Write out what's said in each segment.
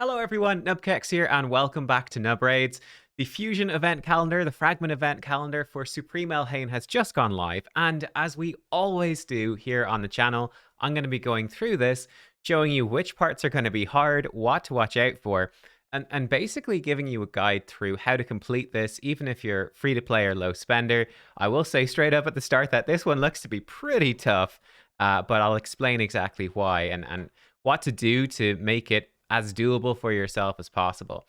Hello everyone, nubkeks here, and welcome back to Nub Raids. The Fusion event calendar, the Fragment event calendar for Supreme Elhain has just gone live, and as we always do here on the channel, I'm going to be going through this, showing you which parts are going to be hard, what to watch out for, and basically giving you a guide through how to complete this, even if you're free to play or low spender. I will say straight up at the start that this one looks to be pretty tough, but I'll explain exactly why and what to do to make it as doable for yourself as possible.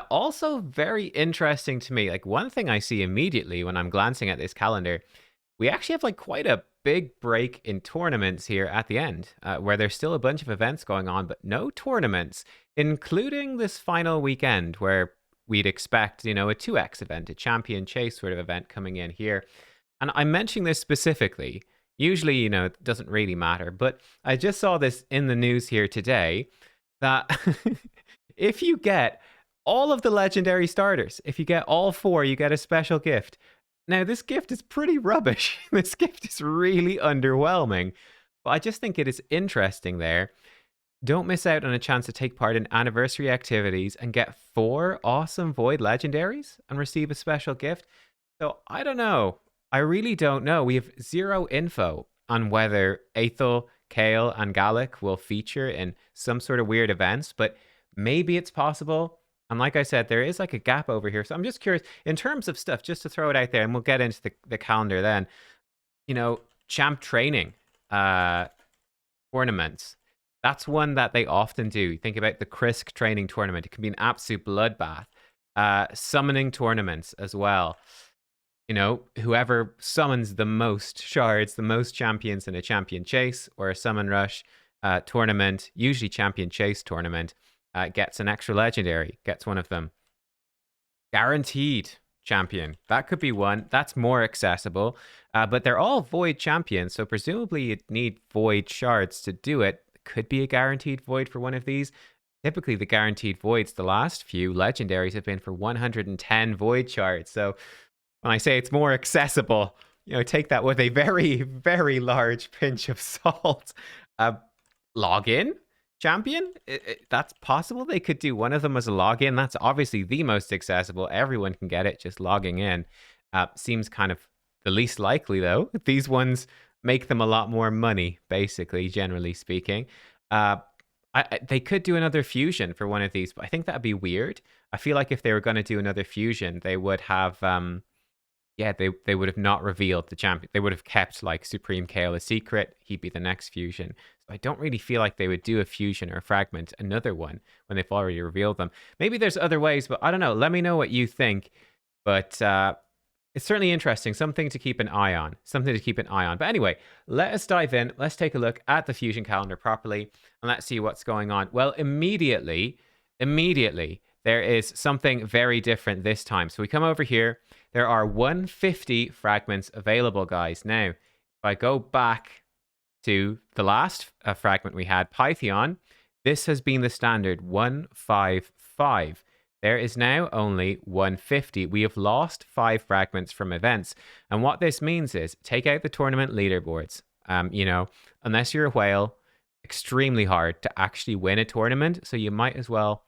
Also, very interesting to me, like one thing I see immediately when I'm glancing at this calendar, we actually have like quite a big break in tournaments here at the end, where there's still a bunch of events going on, but no tournaments, including this final weekend where we'd expect, a 2x event, a champion chase sort of event coming in here. And I'm mentioning this specifically. Usually, it doesn't really matter, but I just saw this in the news here today that if you get all of the legendary starters, if you get all four, you get a special gift. Now, this gift is pretty rubbish. This gift is really underwhelming, but I just think it is interesting there. Don't miss out on a chance to take part in anniversary activities and get 4 awesome Void legendaries and receive a special gift. So I don't know. I really don't know. We have zero info on whether Aethel, Kale, and Gallic will feature in some sort of weird events, but maybe it's possible. And like I said, there is like a gap over here. So I'm just curious, in terms of stuff, just to throw it out there, and we'll get into the calendar then, champ training tournaments. That's one that they often do. Think about the Krisk training tournament. It can be an absolute bloodbath. Summoning tournaments as well. Whoever summons the most shards, the most champions in a champion chase or a summon rush tournament, usually champion chase tournament, gets an extra legendary, gets one of them. Guaranteed champion. That could be one. That's more accessible. But they're all void champions, so presumably you'd need void shards to do it. Could be a guaranteed void for one of these. Typically, the guaranteed voids, the last few legendaries have been for 110 void shards. So when I say it's more accessible, take that with a very, very large pinch of salt. Login champion? That's possible. They could do one of them as a login. That's obviously the most accessible. Everyone can get it just logging in. Seems kind of the least likely, though. These ones make them a lot more money, basically, generally speaking. They could do another fusion for one of these, but I think that'd be weird. I feel like if they were going to do another fusion, they would have... they would have not revealed the champion. They would have kept like Supreme Kale a secret. He'd be the next fusion. So I don't really feel like they would do a fusion or a fragment, another one, when they've already revealed them. Maybe there's other ways, but I don't know. Let me know what you think. But it's certainly interesting. Something to keep an eye on. Something to keep an eye on. But anyway, let us dive in. Let's take a look at the fusion calendar properly and let's see what's going on. Well, immediately, there is something very different this time. So we come over here. There are 150 fragments available, guys. Now, if I go back to the last fragment we had, Pythion, this has been the standard 155. There is now only 150. We have lost 5 fragments from events. And what this means is, take out the tournament leaderboards. Unless you're a whale, extremely hard to actually win a tournament. So you might as well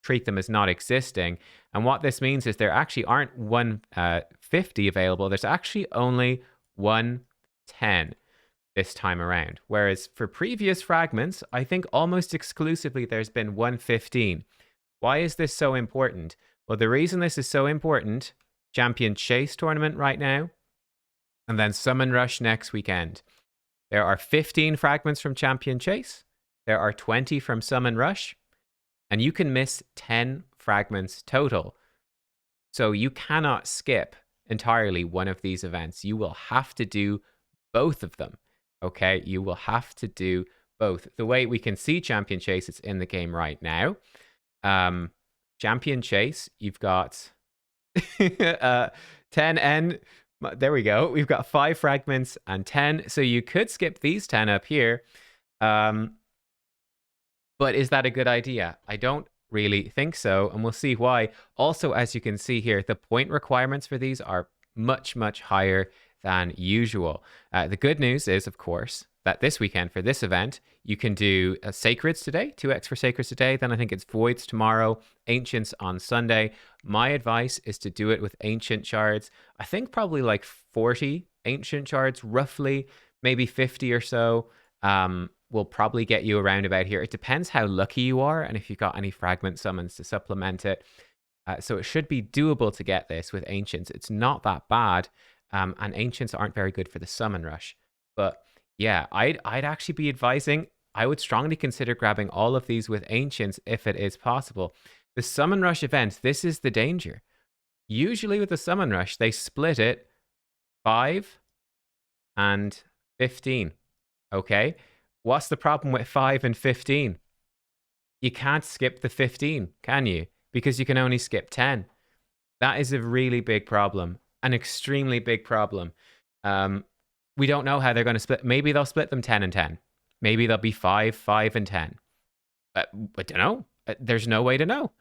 treat them as not existing. And what this means is there actually aren't 150 available. There's actually only 110 this time around. Whereas for previous fragments, I think almost exclusively there's been 115. Why is this so important? Well, the reason this is so important, Champion Chase tournament right now, and then Summon Rush next weekend. There are 15 fragments from Champion Chase. There are 20 from Summon Rush. And you can miss 10 fragments total. So you cannot skip entirely one of these events. You will have to do both of them. Okay, you will have to do both. The way we can see Champion Chase, it's in the game right now. Champion Chase, you've got 10N. There we go. We've got 5 fragments and 10. So you could skip these 10 up here. But is that a good idea? I don't really think so, and we'll see why. Also, as you can see here, the point requirements for these are much, much higher than usual. The good news is, of course, that this weekend for this event, you can do Sacreds today, 2x for Sacreds today. Then I think it's Voids tomorrow, Ancients on Sunday. My advice is to do it with Ancient Shards. I think probably like 40 Ancient Shards, roughly, maybe 50 or so. Will probably get you around about here. It depends how lucky you are and if you've got any fragment summons to supplement it. So it should be doable to get this with Ancients. It's not that bad. And Ancients aren't very good for the summon rush. But yeah, I'd actually be advising, I would strongly consider grabbing all of these with Ancients if it is possible. The summon rush event, this is the danger. Usually with the summon rush, they split it 5 and 15. Okay? What's the problem with 5 and 15? You can't skip the 15, can you? Because you can only skip 10. That is a really big problem, an extremely big problem. We don't know how they're going to split. Maybe they'll split them 10 and 10. Maybe they'll be 5, 5 and 10. I don't know. There's no way to know.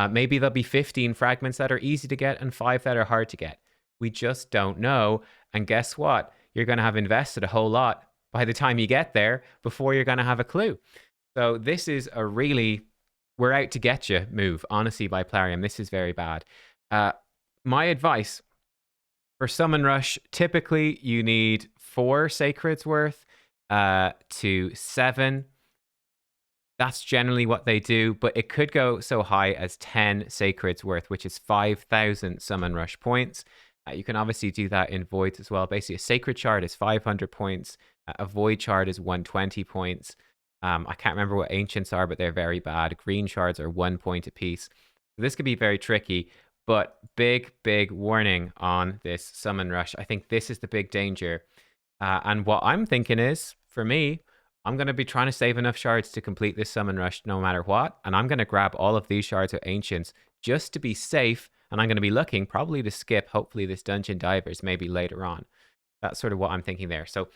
Maybe there'll be 15 fragments that are easy to get and 5 that are hard to get. We just don't know. And guess what? You're going to have invested a whole lot by the time you get there before you're going to have a clue. So this is a really, we're out to get you move, honestly, by Plarium. This is very bad. My advice for Summon Rush, typically you need 4 Sacreds worth to 7. That's generally what they do, but it could go so high as 10 Sacreds worth, which is 5,000 Summon Rush points. You can obviously do that in Voids as well. Basically, a Sacred Shard is 500 points. A Void Shard is 120 points. I can't remember what Ancients are, but they're very bad. Green Shards are 1 point apiece. So this could be very tricky, but big warning on this Summon Rush. I think this is the big danger. And what I'm thinking is, for me, I'm going to be trying to save enough shards to complete this Summon Rush no matter what. And I'm going to grab all of these shards of Ancients just to be safe. And I'm going to be looking probably to skip, hopefully, this Dungeon Divers maybe later on. That's sort of what I'm thinking there. So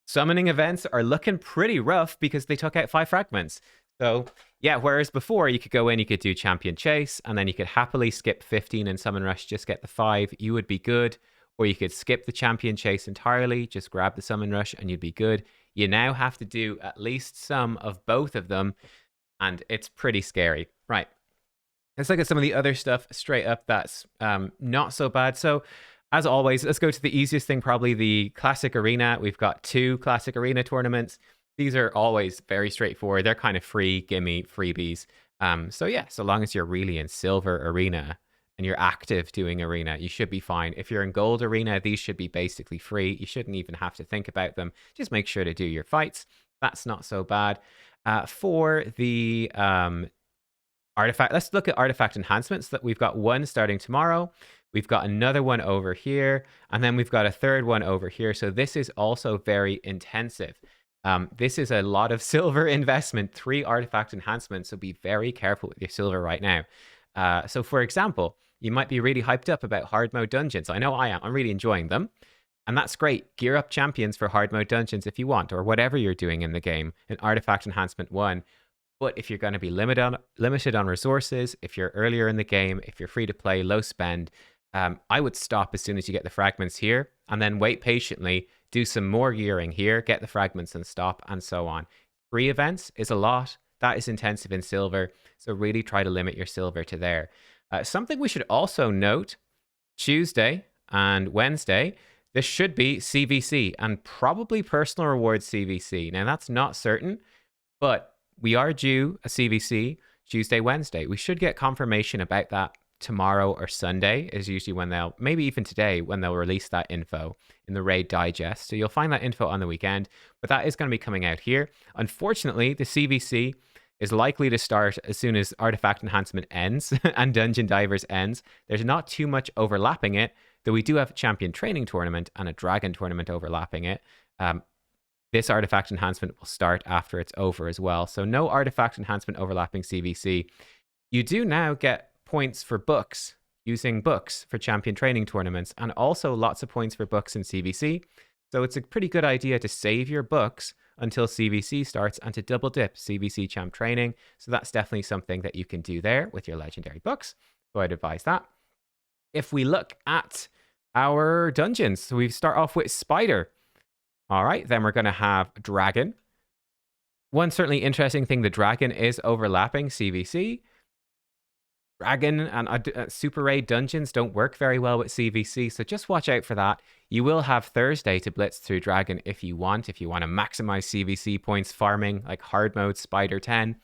summoning events are looking pretty rough because they took out 5 fragments. So yeah, whereas before you could go in, you could do Champion Chase, and then you could happily skip 15 and Summon Rush, just get the 5, you would be good. Or you could skip the Champion Chase entirely, just grab the Summon Rush and you'd be good. You now have to do at least some of both of them, and it's pretty scary. Right. Let's look at some of the other stuff straight up that's not so bad. So as always, let's go to the easiest thing, probably the Classic Arena. We've got 2 Classic Arena tournaments. These are always very straightforward. They're kind of free, gimme, freebies. So yeah, so long as you're really in Silver Arena and you're active doing Arena, you should be fine. If you're in Gold Arena, these should be basically free. You shouldn't even have to think about them. Just make sure to do your fights. That's not so bad. For the artifact, let's look at artifact enhancements. That we've got one starting tomorrow. We've got another one over here, and then we've got a third one over here. So this is also very intensive. This is a lot of silver investment, 3 artifact enhancements, so be very careful with your silver right now. So for example, you might be really hyped up about hard mode dungeons. I know I am. I'm really enjoying them. And that's great. Gear up champions for hard mode dungeons if you want, or whatever you're doing in the game in artifact enhancement 1. But if you're going to be limited on resources, if you're earlier in the game, if you're free to play, low spend, I would stop as soon as you get the fragments here, and then wait patiently, do some more gearing here, get the fragments and stop, and so on. 3 events is a lot. That is intensive in silver, so really try to limit your silver to there. Something we should also note, Tuesday and Wednesday, this should be CVC, and probably personal rewards CVC. Now, that's not certain, but we are due a CVC Tuesday, Wednesday. We should get confirmation about that tomorrow or Sunday is usually when they'll, maybe even today, when they'll release that info in the Raid Digest. So you'll find that info on the weekend, but that is going to be coming out here. Unfortunately, the CVC is likely to start as soon as Artifact Enhancement ends and Dungeon Divers ends. There's not too much overlapping it, though we do have a Champion Training Tournament and a Dragon Tournament overlapping it. This Artifact Enhancement will start after it's over as well. So no Artifact Enhancement overlapping CVC. You do now get points for books, using books for Champion Training Tournaments, and also lots of points for books in CVC. So it's a pretty good idea to save your books until CVC starts and to double dip CVC Champ Training. So that's definitely something that you can do there with your legendary books. So I'd advise that. If we look at our dungeons, so we start off with Spider. All right, then we're going to have Dragon. One certainly interesting thing, the Dragon is overlapping CVC. Dragon and Super Raid dungeons don't work very well with CVC, so just watch out for that. You will have Thursday to blitz through Dragon if you want to maximize CVC points farming, like hard mode, Spider 10,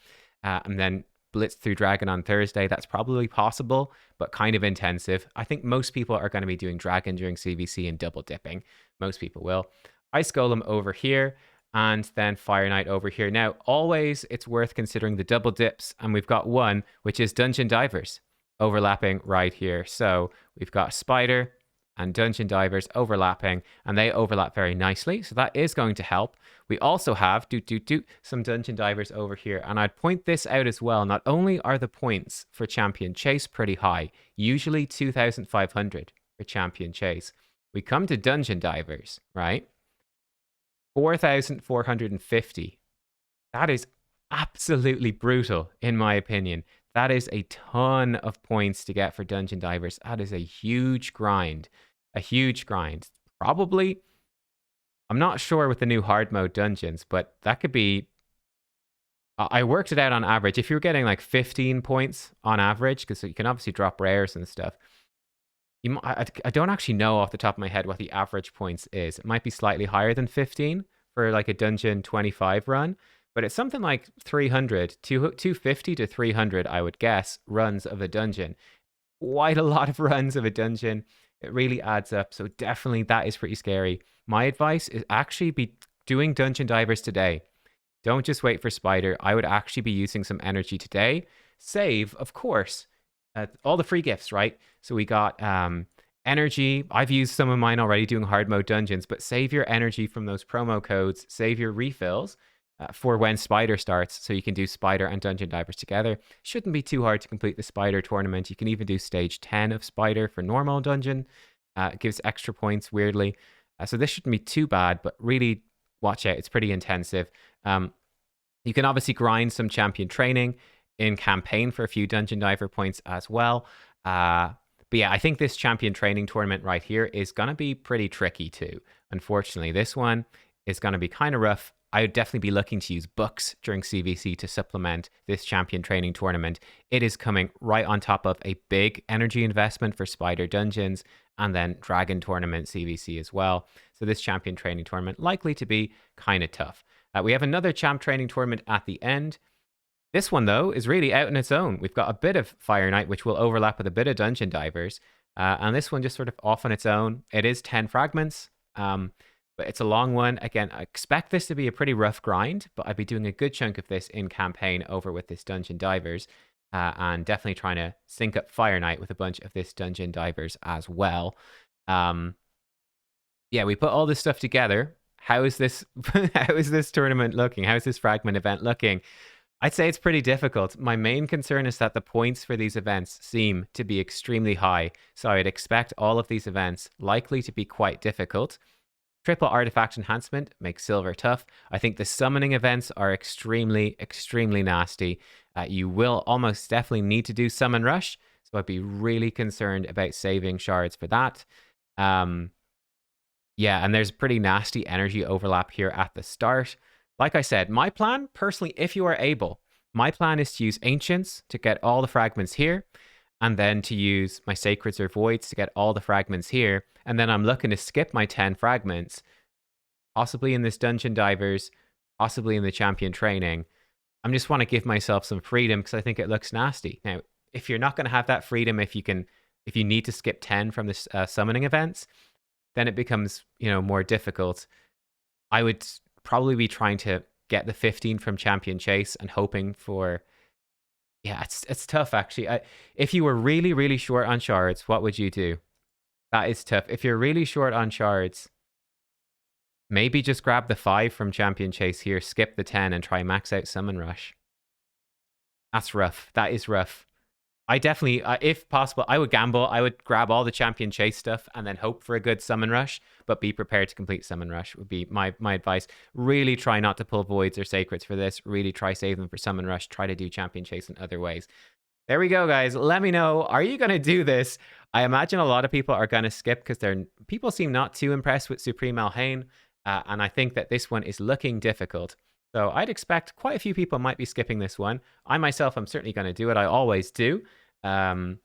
and then blitz through Dragon on Thursday. That's probably possible, but kind of intensive. I think most people are going to be doing Dragon during CVC and double dipping. Most people will. Ice Golem over here, and then Fire Knight over here. Now, always it's worth considering the double dips, and we've got one, which is Dungeon Divers, overlapping right here. So we've got Spider and Dungeon Divers overlapping, and they overlap very nicely, so that is going to help. We also have some Dungeon Divers over here, and I'd point this out as well. Not only are the points for Champion Chase pretty high, usually 2,500 for Champion Chase. We come to Dungeon Divers, right? 4,450. That is absolutely brutal, in my opinion. That is a ton of points to get for Dungeon Divers. That is a huge grind. A huge grind. Probably, I'm not sure with the new hard mode dungeons, but that could be... I worked it out on average. If you're getting like 15 points on average, because you can obviously drop rares and stuff, I don't actually know off the top of my head what the average points is. It might be slightly higher than 15 for like a Dungeon 25 run, but it's something like 250 to 300, I would guess, runs of a dungeon. Quite a lot of runs of a dungeon. It really adds up, so definitely that is pretty scary. My advice is actually be doing Dungeon Divers today. Don't just wait for Spider. I would actually be using some energy today. Save, of course, all the free gifts, right? So we got energy. I've used some of mine already doing hard mode dungeons, but save your energy from those promo codes. Save your refills for when Spider starts, so you can do Spider and Dungeon Divers together. Shouldn't be too hard to complete the Spider tournament. You can even do stage 10 of Spider for normal dungeon. It gives extra points, weirdly. So this shouldn't be too bad, but really watch out. It's pretty intensive. You can obviously grind some champion training in campaign for a few Dungeon Diver points as well. But yeah, I think this champion training tournament right here is going to be pretty tricky too. Unfortunately, this one is going to be kind of rough. I would definitely be looking to use books during CVC to supplement this champion training tournament. It is coming right on top of a big energy investment for Spider Dungeons and then Dragon Tournament CVC as well. So this champion training tournament likely to be kind of tough. We have another champ training tournament at the end. This one, though, is really out on its own. We've got a bit of Fire Knight, which will overlap with a bit of Dungeon Divers. And this one just sort of off on its own. It is 10 fragments, but it's a long one. Again, I expect this to be a pretty rough grind, but I'd be doing a good chunk of this in campaign over with this Dungeon Divers. And definitely trying to sync up Fire Knight with a bunch of this Dungeon Divers as well. Yeah, we put all this stuff together. How is this tournament looking? How is this fragment event looking? I'd say it's pretty difficult. My main concern is that the points for these events seem to be extremely high, so I'd expect all of these events likely to be quite difficult. Triple artifact enhancement makes silver tough. I think the summoning events are extremely, extremely nasty. You will almost definitely need to do summon rush, so I'd be really concerned about saving shards for that. Yeah, and there's pretty nasty energy overlap here at the start. Like I said, my plan, personally, if you are able, my plan is to use Ancients to get all the fragments here, and then to use my Sacreds or Voids to get all the fragments here, and then I'm looking to skip my 10 fragments, possibly in this Dungeon Divers, possibly in the Champion Training. I just want to give myself some freedom because I think it looks nasty. Now, if you're not going to have that freedom, if you need to skip 10 from the summoning events, then it becomes, more difficult. I would probably be trying to get the 15 from Champion Chase and hoping for... Yeah, it's tough, actually. If you were really, really short on shards, what would you do? That is tough. If you're really short on shards, maybe just grab the 5 from Champion Chase here, skip the 10, and try max out Summon Rush. That's rough. That is rough. I definitely, if possible, I would gamble. I would grab all the Champion Chase stuff and then hope for a good Summon Rush, but be prepared to complete Summon Rush would be my advice. Really try not to pull Voids or Sacreds for this. Really try save them for Summon Rush. Try to do Champion Chase in other ways. There we go, guys. Let me know. Are you going to do this? I imagine a lot of people are going to skip because people seem not too impressed with Supreme Elhain. And I think that this one is looking difficult. So I'd expect quite a few people might be skipping this one. I myself am certainly going to do it. I always do. And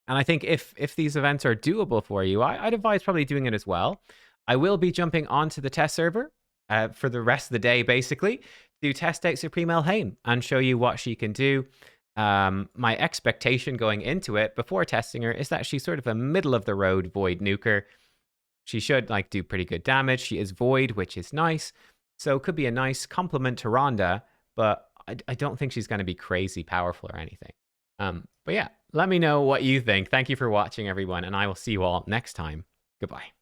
I think if these events are doable for you, I'd advise probably doing it as well. I will be jumping onto the test server for the rest of the day, basically, to test out Supreme Elhain and show you what she can do. My expectation going into it before testing her is that she's sort of a middle of the road void nuker. She should like do pretty good damage. She is void, which is nice. So it could be a nice complement to Rhonda, but I don't think she's going to be crazy powerful or anything. But yeah, let me know what you think. Thank you for watching, everyone, and I will see you all next time. Goodbye.